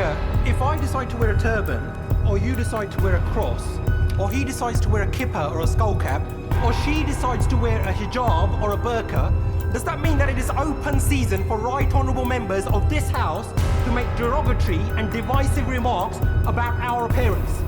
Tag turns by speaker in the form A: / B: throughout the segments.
A: Speaker, if I decide to wear a turban, or you decide to wear a cross, or he decides to wear a kippah or a skull cap, or she decides to wear a hijab or a burqa, does that mean that it is open season for right honourable members of this House to make derogatory and divisive remarks about our appearance?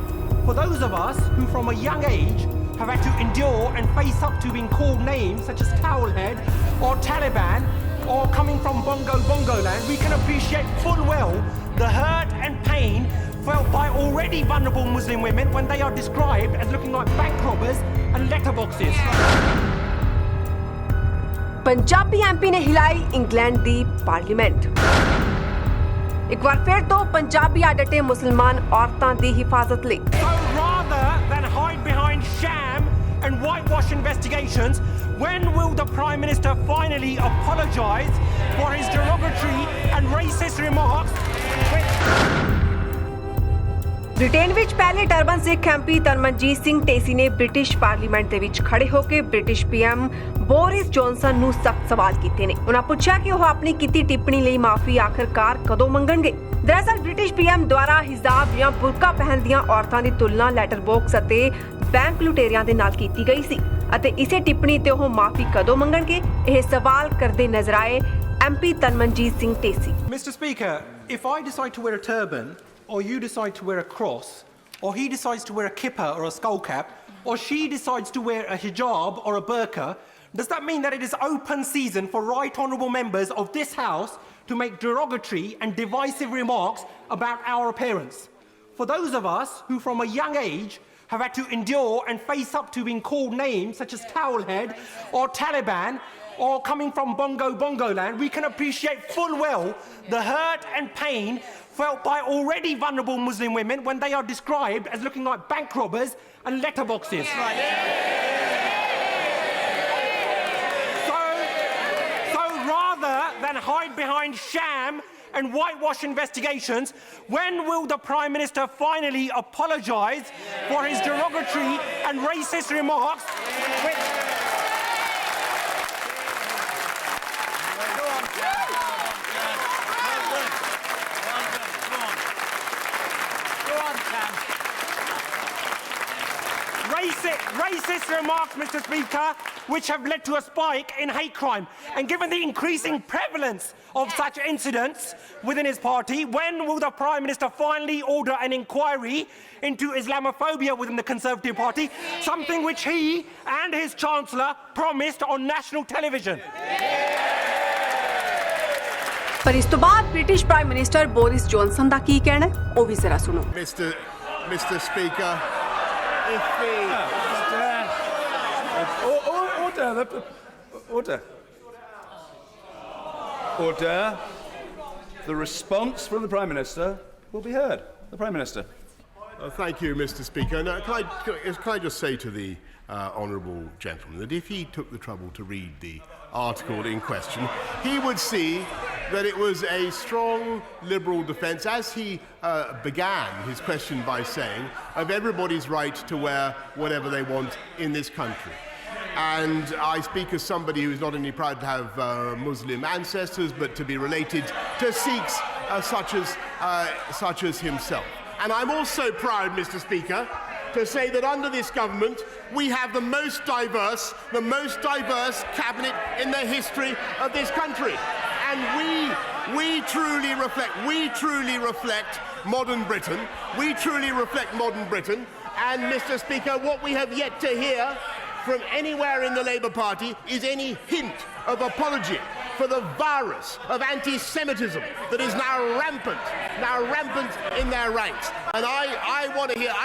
A: For those of us who from a young age have had to endure and face up to being called names such as Towelhead or Taliban or coming from Bongo land, we can appreciate full well the hurt and pain felt by already vulnerable Muslim women when they are described as looking like bank robbers and letterboxes.
B: Punjabi MP ने हिलाई England दी parliament. एक बार फिर तो पंजाबी आ डटे मुसलमान औरतां दी हिफाजत लई।
A: So rather than hide behind sham and whitewash investigations, when will the Prime Minister finally apologise for his derogatory and racist remarks?
B: Britain ਵਿੱਚ ਪਹਿਲੇ ਟਰਬਨ ਸਿੱਖ ਐਮਪੀ ਤਰਨਮਨਜੀਤ ਸਿੰਘ ਢੇਸੀ ਨੇ ਬ੍ਰਿਟਿਸ਼ ਪਾਰਲੀਮੈਂਟ ਦੇ ਵਿੱਚ ਖੜੇ ਹੋ ਕੇ ਬ੍ਰਿਟਿਸ਼ ਪੀਐਮ ਬੋਰਿਸ ਜੌਨਸਨ ਨੂੰ ਸਖਤ ਸਵਾਲ ਕੀਤੇ ਨੇ। ਉਹਨਾਂ ਪੁੱਛਿਆ ਕਿ ਉਹ ਆਪਣੀ ਕੀਤੀ ਟਿੱਪਣੀ ਲਈ ਮਾਫੀ ਆਖਰਕਾਰ ਕਦੋਂ ਮੰਗਣਗੇ। ਦਰਅਸਲ ਬ੍ਰਿਟਿਸ਼ ਪੀਐਮ ਦੁਆਰਾ ਹਿਜਾਬ ਜਾਂ ਬੁਰਕਾ ਪਹਿਨਦੀਆਂ ਔਰਤਾਂ ਦੀ ਤੁਲਨਾ ਲੈਟਰ ਬਾਕਸ ਅਤੇ ਬੈਂਕ ਲੁਟੇਰਿਆਂ ਦੇ ਨਾਲ ਕੀਤੀ ਗਈ ਸੀ ਅਤੇ ਇਸੇ ਟਿੱਪਣੀ ਤੇ ਉਹ ਮਾਫੀ ਕਦੋਂ ਮੰਗਣਗੇ, ਇਹ ਸਵਾਲ ਕਰਦੇ ਨਜ਼ਰ ਆਏ MP Tanmanjeet Singh Dhesi.
A: Mr. Speaker, if I decide to wear a turban, or you decide to wear a cross, or he decides to wear a kippah or a skull cap, or she decides to wear a hijab or a burqa, does that mean that it is open season for right honourable members of this House to make derogatory and divisive remarks about our appearance? For those of us who from a young age have had to endure and face up to being called names such as Towelhead or Taliban or coming from Bongo land, we can appreciate full well the hurt and pain felt by already vulnerable Muslim women when they are described as looking like bank robbers and letterboxes. So rather than hide behind sham and whitewash investigations, when will the Prime Minister finally apologise for his derogatory and racist remarks? Racist remarks, Mr. Speaker, which have led to a spike in hate crime. And given the increasing prevalence of such incidents within his party, when will the Prime Minister finally order an inquiry into Islamophobia within the Conservative Party, something which he and his Chancellor promised on national television?
B: ਪਰ ਇਸ ਤੋਂ ਬਾਅਦ British prime minister Boris Johnson ਦਾ ਕੀ ਕਹਿਣਾ ਹੈ ਉਹ ਵੀ ਜ਼ਰਾ ਸੁਣੋ।
C: Mr. Speaker, if the
D: Order. The response from the Prime Minister will be heard. The Prime Minister.
C: Thank you, Mr. Speaker. Now, can I just say to the honourable gentleman that if he took the trouble to read the article in question, he would see that it was a strong Liberal defence, as he began his question by saying, of everybody's right to wear whatever they want in this country. And I speak as somebody who is not only proud to have Muslim ancestors, but to be related to Sikhs such as himself. And I'm also proud, Mr. Speaker, to say that under this government we have the most diverse cabinet in the history of this country. And we truly reflect modern Britain. We truly reflect modern Britain. And Mr. Speaker, what we have yet to hear from anywhere in the Labour Party is any hint of apology for the virus of anti-Semitism that is now rampant in their ranks. And I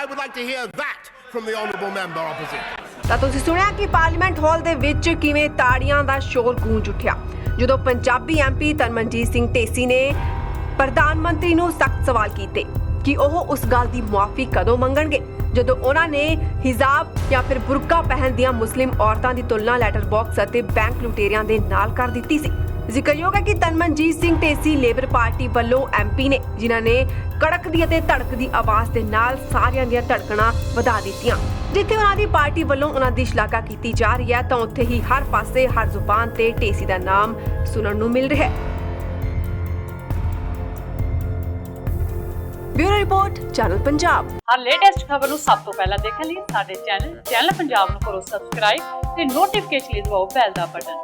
C: would like to hear that from the honourable member opposite.
B: ਤਾਂ ਤੁਸੀਂ ਸੁਣਿਆ ਕਿ parliament ਹਾਲ ਦੇ ਵਿੱਚ ਕਿਵੇਂ ਤਾੜੀਆਂ ਦਾ ਸ਼ੋਰ ਗੂੰਜ ਉੱਠਿਆ ਜਦੋਂ ਪੰਜਾਬੀ ਐਮਪੀ ਤਰਨਮਨਜੀਤ ਸਿੰਘ ਢੇਸੀ ਨੇ ਪ੍ਰਧਾਨ ਮੰਤਰੀ ਨੂੰ ਸਖਤ ਸਵਾਲ ਕੀਤੇ ਕਿ ਉਹ ਉਸ ਗੱਲ ਦੀ ਮੁਆਫੀ ਕਦੋਂ ਮੰਗਣਗੇ ਜਦੋਂ ਉਹਨਾਂ ਨੇ ਹਿਜਾਬ ਜਾਂ ਫਿਰ ਬੁਰਕਾ ਪਹਿਨਦੀਆਂ ਮੁਸਲਿਮ ਔਰਤਾਂ ਦੀ ਤੁਲਨਾ ਲੈਟਰ ਬਾਕਸ ਅਤੇ ਬੈਂਕ ਲੁਟੇਰਿਆਂ ਦੇ ਨਾਲ ਕਰ ਦਿੱਤੀ ਸੀ। ਜ਼ਿਕਰਯੋਗ ਹੈ ਕਿ ਤਰਨਮਨਜੀਤ ਸਿੰਘ ਢੇਸੀ ਲੇਬਰ ਪਾਰਟੀ ਵੱਲੋਂ ਐਮਪੀ ਨੇ ਜਿਨ੍ਹਾਂ ਨੇ ਕੜਕਦੀ ਅਤੇ ਧੜਕਦੀ ਆਵਾਜ਼ ਦੇ ਨਾਲ ਸਾਰਿਆਂ ਦੀਆਂ ਧੜਕਣਾਂ ਵਧਾ ਦਿੱਤੀਆਂ। ਜਿੱਥੇ ਉਹਨਾਂ ਦੀ ਪਾਰਟੀ ਵੱਲੋਂ ਉਹਨਾਂ ਦੀ ਸ਼ਲਾਘਾ ਕੀਤੀ ਜਾ ਰਹੀ ਹੈ ਤਾਂ ਉੱਥੇ ਹੀ ਹਰ ਪਾਸੇ ਹਰ ਜ਼ੁਬਾਨ ਤੇ ਢੇਸੀ ਦਾ ਨਾਮ ਸੁਣਨ ਨੂੰ ਮਿਲ ਰਿਹਾ ਹੈ। Bureau report channel Punjab.
E: ਹਰ ਲੇਟੈਸਟ ਖਬਰ ਨੂੰ ਸਭ ਤੋਂ ਪਹਿਲਾਂ ਦੇਖਣ ਲਈ ਸਾਡੇ ਚੈਨਲ ਪੰਜਾਬ ਨੂੰ ਕਰੋ ਸਬਸਕ੍ਰਾਈਬ ਤੇ ਨੋਟੀਫਿਕੇਸ਼ਨ ਲਈ ਦਬਾਓ ਬੈਲ ਦਾ ਬਟਨ।